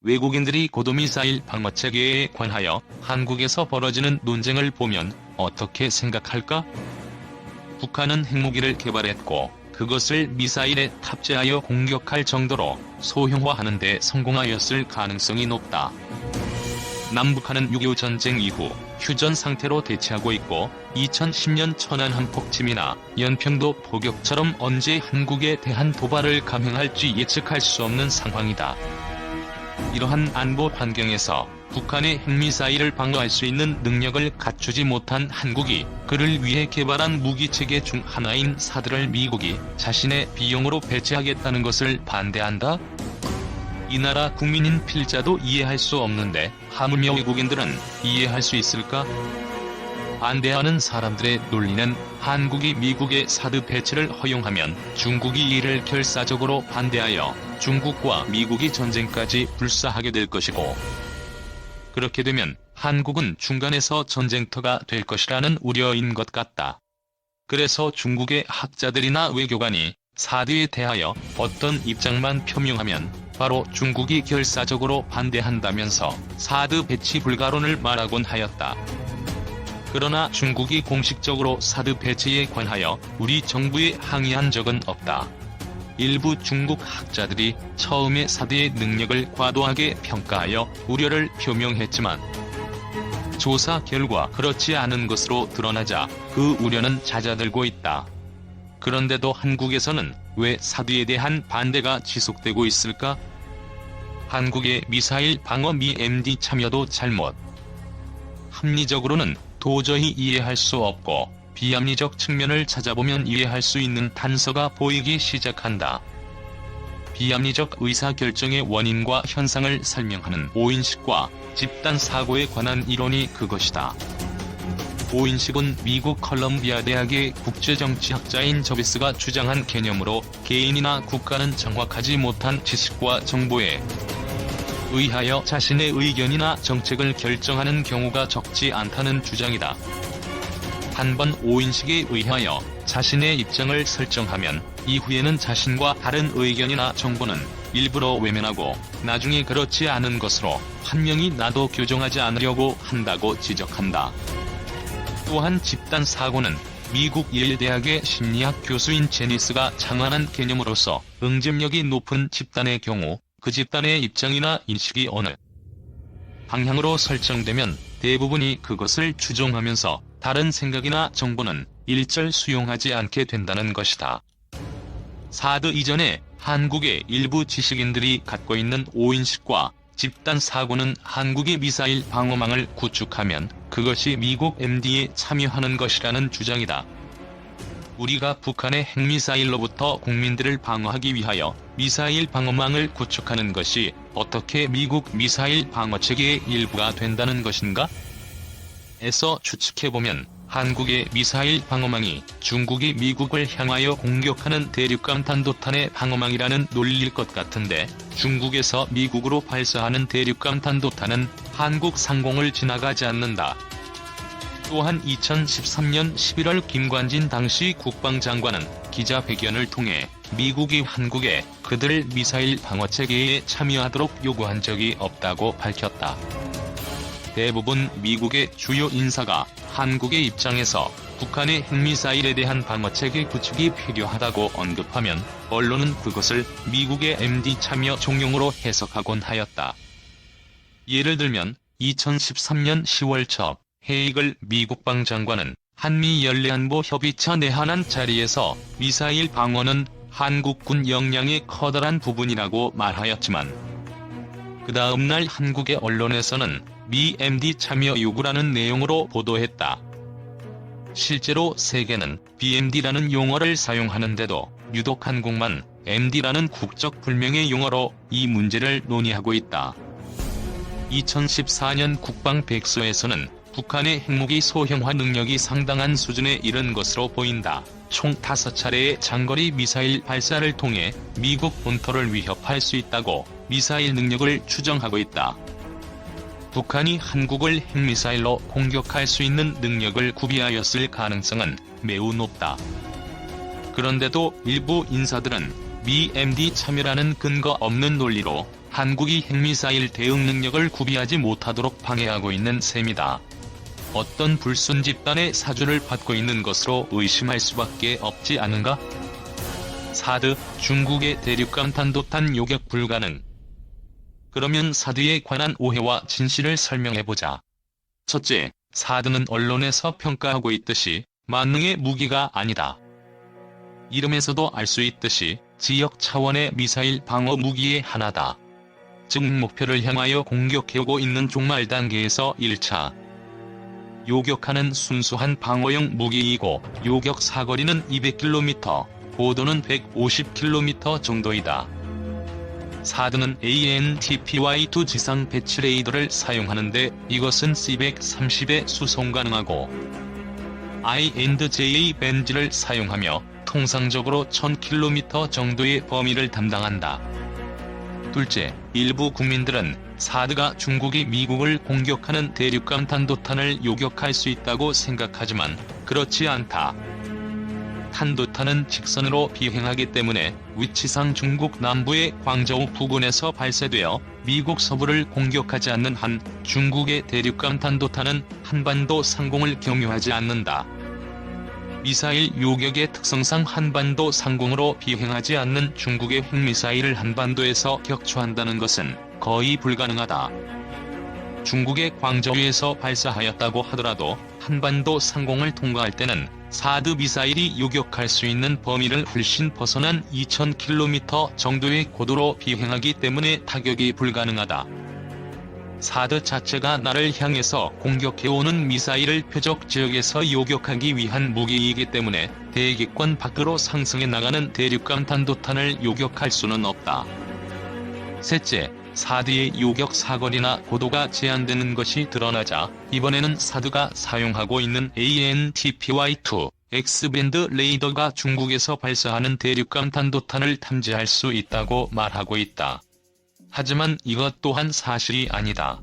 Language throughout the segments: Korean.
외국인들이 고도미사일 방어체계에 관하여 한국에서 벌어지는 논쟁을 보면 어떻게 생각할까? 북한은 핵무기를 개발했고 그것을 미사일에 탑재하여 공격할 정도로 소형화하는 데 성공하였을 가능성이 높다. 남북한은 6.25 전쟁 이후 휴전 상태로 대치하고 있고 2010년 천안 한폭침이나 연평도 포격처럼 언제 한국에 대한 도발을 감행할지 예측할 수 없는 상황이다. 이러한 안보 환경에서 북한의 핵미사일을 방어할 수 있는 능력을 갖추지 못한 한국이 그를 위해 개발한 무기체계 중 하나인 사드를 미국이 자신의 비용으로 배치하겠다는 것을 반대한다? 이 나라 국민인 필자도 이해할 수 없는데 하물며 외국인들은 이해할 수 있을까? 반대하는 사람들의 논리는 한국이 미국의 사드 배치를 허용하면 중국이 이를 결사적으로 반대하여 중국과 미국이 전쟁까지 불사하게 될 것이고, 그렇게 되면 한국은 중간에서 전쟁터가 될 것이라는 우려인 것 같다. 그래서 중국의 학자들이나 외교관이 사드에 대하여 어떤 입장만 표명하면 바로 중국이 결사적으로 반대한다면서 사드 배치 불가론을 말하곤 하였다. 그러나 중국이 공식적으로 사드 배치에 관하여 우리 정부에 항의한 적은 없다. 일부 중국 학자들이 처음에 사드의 능력을 과도하게 평가하여 우려를 표명했지만 조사 결과 그렇지 않은 것으로 드러나자 그 우려는 잦아들고 있다. 그런데도 한국에서는 왜 사드에 대한 반대가 지속되고 있을까? 한국의 미사일 방어 미 MD 참여도 잘못. 합리적으로는 도저히 이해할 수 없고 비합리적 측면을 찾아보면 이해할 수 있는 단서가 보이기 시작한다. 비합리적 의사결정의 원인과 현상을 설명하는 오인식과 집단 사고에 관한 이론이 그것이다. 오인식은 미국 컬럼비아 대학의 국제정치학자인 저비스가 주장한 개념으로 개인이나 국가는 정확하지 못한 지식과 정보에 의하여 자신의 의견이나 정책을 결정하는 경우가 적지 않다는 주장이다. 한번 오인식에 의하여 자신의 입장을 설정하면 이후에는 자신과 다른 의견이나 정보는 일부러 외면하고 나중에 그렇지 않은 것으로 판명이 나도 교정하지 않으려고 한다고 지적한다. 또한 집단 사고는 미국 예일대학의 심리학 교수인 제니스가 창안한 개념으로서 응집력이 높은 집단의 경우 그 집단의 입장이나 인식이 어느 방향으로 설정되면 대부분이 그것을 추종하면서 다른 생각이나 정보는 일절 수용하지 않게 된다는 것이다. 사드 이전에 한국의 일부 지식인들이 갖고 있는 오인식과 집단 사고는 한국이 미사일 방어망을 구축하면 그것이 미국 MD에 참여하는 것이라는 주장이다. 우리가 북한의 핵미사일로부터 국민들을 방어하기 위하여 미사일 방어망을 구축하는 것이 어떻게 미국 미사일 방어체계의 일부가 된다는 것인가? 에서 추측해보면 한국의 미사일 방어망이 중국이 미국을 향하여 공격하는 대륙간 탄도탄의 방어망이라는 논리일 것 같은데 중국에서 미국으로 발사하는 대륙간 탄도탄은 한국 상공을 지나가지 않는다. 또한 2013년 11월 김관진 당시 국방장관은 기자회견을 통해 미국이 한국에 그들 미사일 방어체계에 참여하도록 요구한 적이 없다고 밝혔다. 대부분 미국의 주요 인사가 한국의 입장에서 북한의 핵미사일에 대한 방어체계 구축이 필요하다고 언급하면 언론은 그것을 미국의 MD 참여 종용으로 해석하곤 하였다. 예를 들면 2013년 10월 첫 헤이글 미국 방장관은 한미연례안보협의체 내한한 자리에서 미사일 방어는 한국군 역량의 커다란 부분이라고 말하였지만 그 다음 날 한국의 언론에서는 미 MD 참여 요구라는 내용으로 보도했다. 실제로 세계는 BMD라는 용어를 사용하는데도 유독 한국만 MD라는 국적 불명의 용어로 이 문제를 논의하고 있다. 2014년 국방백서에서는 북한의 핵무기 소형화 능력이 상당한 수준에 이른 것으로 보인다. 총 5차례의 장거리 미사일 발사를 통해 미국 본토를 위협할 수 있다고 미사일 능력을 추정하고 있다. 북한이 한국을 핵미사일로 공격할 수 있는 능력을 구비하였을 가능성은 매우 높다. 그런데도 일부 인사들은 미 MD 참여라는 근거 없는 논리로 한국이 핵미사일 대응 능력을 구비하지 못하도록 방해하고 있는 셈이다. 어떤 불순 집단의 사주를 받고 있는 것으로 의심할 수밖에 없지 않은가? 사드, 중국의 대륙간 탄도탄 요격 불가능. 그러면 사드에 관한 오해와 진실을 설명해보자. 첫째, 사드는 언론에서 평가하고 있듯이 만능의 무기가 아니다. 이름에서도 알 수 있듯이 지역 차원의 미사일 방어 무기의 하나다. 즉 목표를 향하여 공격해오고 있는 종말 단계에서 1차. 요격하는 순수한 방어용 무기이고 요격 사거리는 200km, 고도는 150km 정도이다. 사드는 AN/TPY-2 지상 배치 레이더를 사용하는데 이것은 C-130에 수송 가능하고 I&JA 벤즈를 사용하며 통상적으로 1000km 정도의 범위를 담당한다. 둘째, 일부 국민들은 사드가 중국이 미국을 공격하는 대륙간 탄도탄을 요격할 수 있다고 생각하지만 그렇지 않다. 탄도탄은 직선으로 비행하기 때문에 위치상 중국 남부의 광저우 부근에서 발사되어 미국 서부를 공격하지 않는 한 중국의 대륙간 탄도탄은 한반도 상공을 경유하지 않는다. 미사일 요격의 특성상 한반도 상공으로 비행하지 않는 중국의 핵미사일을 한반도에서 격추한다는 것은 거의 불가능하다. 중국의 광저우에서 발사하였다고 하더라도 한반도 상공을 통과할 때는 사드 미사일이 요격할 수 있는 범위를 훨씬 벗어난 2000km 정도의 고도로 비행하기 때문에 타격이 불가능하다. 사드 자체가 나를 향해서 공격해오는 미사일을 표적 지역에서 요격하기 위한 무기이기 때문에 대기권 밖으로 상승해 나가는 대륙간 탄도탄을 요격할 수는 없다. 셋째, 사드의 요격 사거리나 고도가 제한되는 것이 드러나자 이번에는 사드가 사용하고 있는 AN/TPY-2 X밴드 레이더가 중국에서 발사하는 대륙간 탄도탄을 탐지할 수 있다고 말하고 있다. 하지만 이것 또한 사실이 아니다.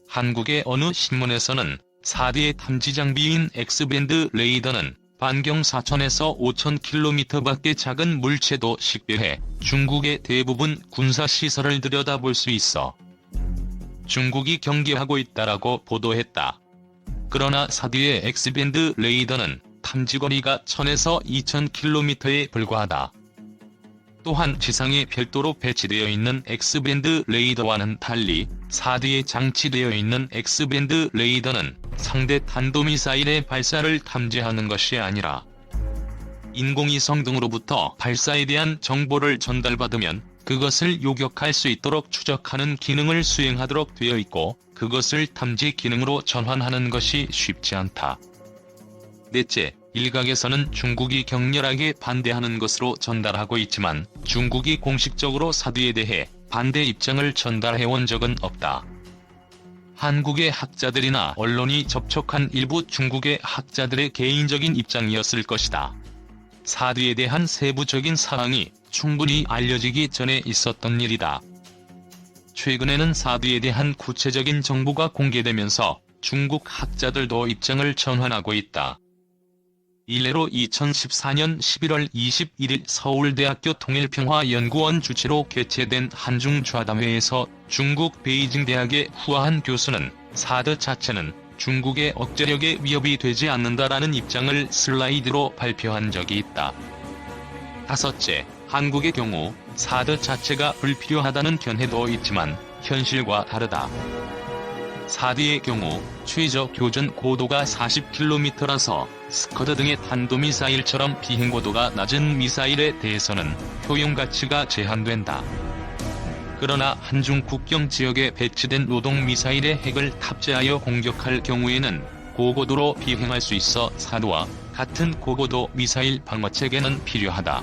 한국의 어느 신문에서는 사드의 탐지 장비인 X밴드 레이더는 반경 4000에서 5000km 밖의 작은 물체도 식별해 중국의 대부분 군사시설을 들여다볼 수 있어 중국이 경계하고 있다라고 보도했다. 그러나 사드의 X밴드 레이더는 탐지거리가 1000에서 2000km에 불과하다. 또한 지상에 별도로 배치되어 있는 X밴드 레이더와는 달리 사드에 장치되어 있는 X밴드 레이더는 상대 탄도미사일의 발사를 탐지하는 것이 아니라 인공위성 등으로부터 발사에 대한 정보를 전달받으면 그것을 요격할 수 있도록 추적하는 기능을 수행하도록 되어 있고 그것을 탐지 기능으로 전환하는 것이 쉽지 않다. 넷째, 일각에서는 중국이 격렬하게 반대하는 것으로 전달하고 있지만 중국이 공식적으로 사드에 대해 반대 입장을 전달해온 적은 없다. 한국의 학자들이나 언론이 접촉한 일부 중국의 학자들의 개인적인 입장이었을 것이다. 사드에 대한 세부적인 사항이 충분히 알려지기 전에 있었던 일이다. 최근에는 사드에 대한 구체적인 정보가 공개되면서 중국 학자들도 입장을 전환하고 있다. 일례로 2014년 11월 21일 서울대학교 통일평화연구원 주최로 개최된 한중좌담회에서 중국 베이징 대학의 후아한 교수는 사드 자체는 중국의 억제력에 위협이 되지 않는다라는 입장을 슬라이드로 발표한 적이 있다. 다섯째, 한국의 경우 사드 자체가 불필요하다는 견해도 있지만 현실과 다르다. 사드의 경우 최저 교전 고도가 40km라서 스커드 등의 탄도미사일처럼 비행고도가 낮은 미사일에 대해서는 효용가치가 제한된다. 그러나 한중 국경 지역에 배치된 노동미사일의 핵을 탑재하여 공격할 경우에는 고고도로 비행할 수 있어 사드와 같은 고고도 미사일 방어체계는 필요하다.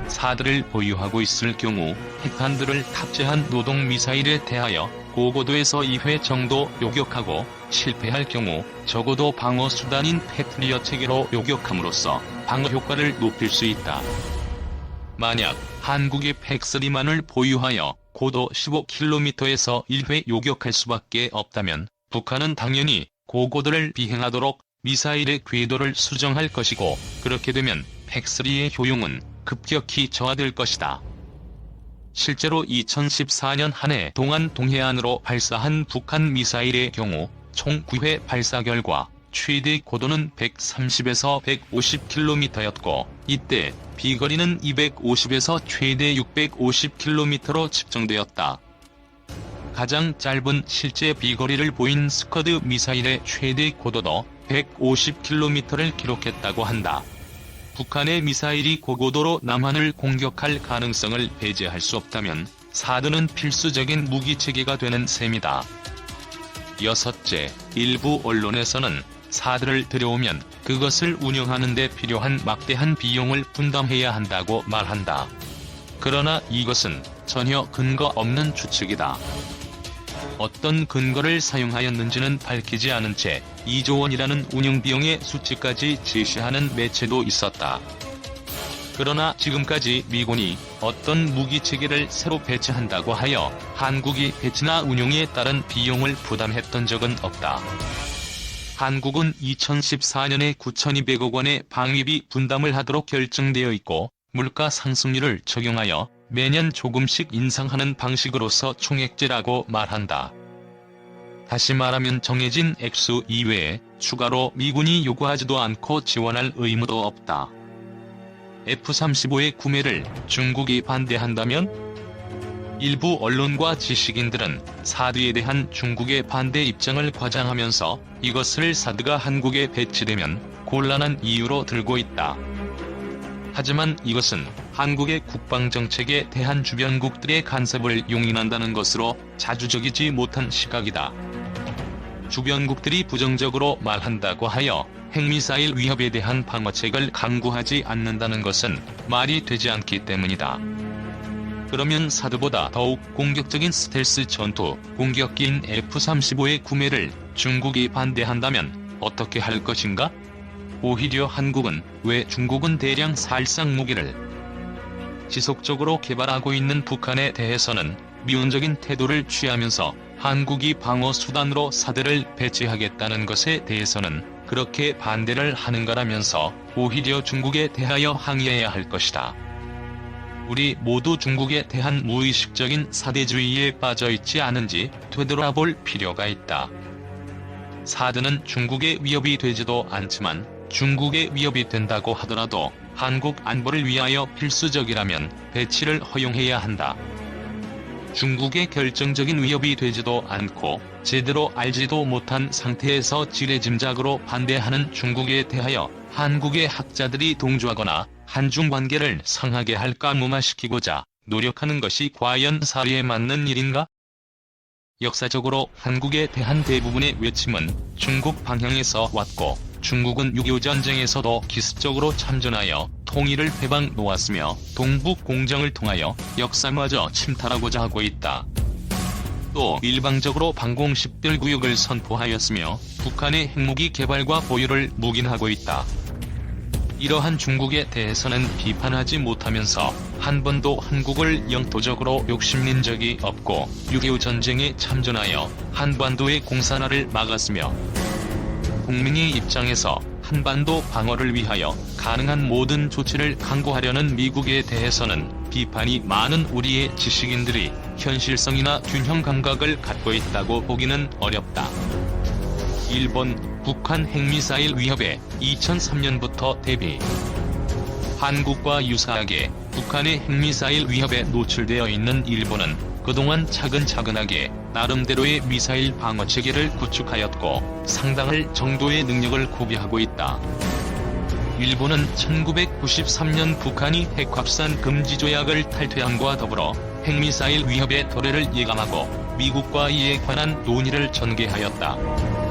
사드를 보유하고 있을 경우 핵탄두를 탑재한 노동미사일에 대하여 고고도에서 2회 정도 요격하고 실패할 경우 적어도 방어수단인 패트리어 체계로 요격함으로써 방어 효과를 높일 수 있다. 만약 한국이 팩3만을 보유하여 고도 15km에서 1회 요격할 수밖에 없다면 북한은 당연히 고고도를 비행하도록 미사일의 궤도를 수정할 것이고 그렇게 되면 팩3의 효용은 급격히 저하될 것이다. 실제로 2014년 한 해 동안 동해안으로 발사한 북한 미사일의 경우 총 9회 발사 결과 최대 고도는 130에서 150km였고 이때 비거리는 250에서 최대 650km로 측정되었다. 가장 짧은 실제 비거리를 보인 스커드 미사일의 최대 고도도 150km를 기록했다고 한다. 북한의 미사일이 고고도로 남한을 공격할 가능성을 배제할 수 없다면 사드는 필수적인 무기체계가 되는 셈이다. 여섯째, 일부 언론에서는 사드를 들여오면 그것을 운영하는 데 필요한 막대한 비용을 분담해야 한다고 말한다. 그러나 이것은 전혀 근거 없는 추측이다. 어떤 근거를 사용하였는지는 밝히지 않은 채 2조 원이라는 운영비용의 수치까지 제시하는 매체도 있었다. 그러나 지금까지 미군이 어떤 무기체계를 새로 배치한다고 하여 한국이 배치나 운용에 따른 비용을 부담했던 적은 없다. 한국은 2014년에 9,200억 원의 방위비 분담을 하도록 결정되어 있고 물가 상승률을 적용하여 매년 조금씩 인상하는 방식으로서 총액제라고 말한다. 다시 말하면 정해진 액수 이외에 추가로 미군이 요구하지도 않고 지원할 의무도 없다. F-35의 구매를 중국이 반대한다면? 일부 언론과 지식인들은 사드에 대한 중국의 반대 입장을 과장하면서 이것을 사드가 한국에 배치되면 곤란한 이유로 들고 있다. 하지만 이것은 한국의 국방정책에 대한 주변국들의 간섭을 용인한다는 것으로 자주적이지 못한 시각이다. 주변국들이 부정적으로 말한다고 하여 핵미사일 위협에 대한 방어책을 강구하지 않는다는 것은 말이 되지 않기 때문이다. 그러면 사드보다 더욱 공격적인 스텔스 전투 공격기인 F-35의 구매를 중국이 반대한다면 어떻게 할 것인가? 오히려 한국은 왜 중국은 대량 살상 무기를 지속적으로 개발하고 있는 북한에 대해서는 미온적인 태도를 취하면서 한국이 방어 수단으로 사드를 배치하겠다는 것에 대해서는 그렇게 반대를 하는가라면서 오히려 중국에 대하여 항의해야 할 것이다. 우리 모두 중국에 대한 무의식적인 사대주의에 빠져있지 않은지 되돌아볼 필요가 있다. 사드는 중국의 위협이 되지도 않지만 중국의 위협이 된다고 하더라도 한국 안보를 위하여 필수적이라면 배치를 허용해야 한다. 중국의 결정적인 위협이 되지도 않고 제대로 알지도 못한 상태에서 지레짐작으로 반대하는 중국에 대하여 한국의 학자들이 동조하거나 한중 관계를 상하게 할까 무마시키고자 노력하는 것이 과연 사리에 맞는 일인가? 역사적으로 한국에 대한 대부분의 외침은 중국 방향에서 왔고 중국은 6.25 전쟁에서도 기습적으로 참전하여 통일을 회방 놓았으며 동북 공정을 통하여 역사마저 침탈하고자 하고 있다. 또 일방적으로 방공 식별구역을 선포하였으며 북한의 핵무기 개발과 보유를 묵인하고 있다. 이러한 중국에 대해서는 비판하지 못하면서 한 번도 한국을 영토적으로 욕심낸 적이 없고 6.25 전쟁에 참전하여 한반도의 공산화를 막았으며 국민의 입장에서 한반도 방어를 위하여 가능한 모든 조치를 강구하려는 미국에 대해서는 비판이 많은 우리의 지식인들이 현실성이나 균형 감각을 갖고 있다고 보기는 어렵다. 일본, 북한 핵미사일 위협에 2003년부터 대비. 한국과 유사하게 북한의 핵미사일 위협에 노출되어 있는 일본은 그동안 차근차근하게 나름대로의 미사일 방어체계를 구축하였고 상당할 정도의 능력을 구비하고 있다. 일본은 1993년 북한이 핵확산 금지 조약을 탈퇴함과 더불어 핵미사일 위협의 도래를 예감하고 미국과 이에 관한 논의를 전개하였다.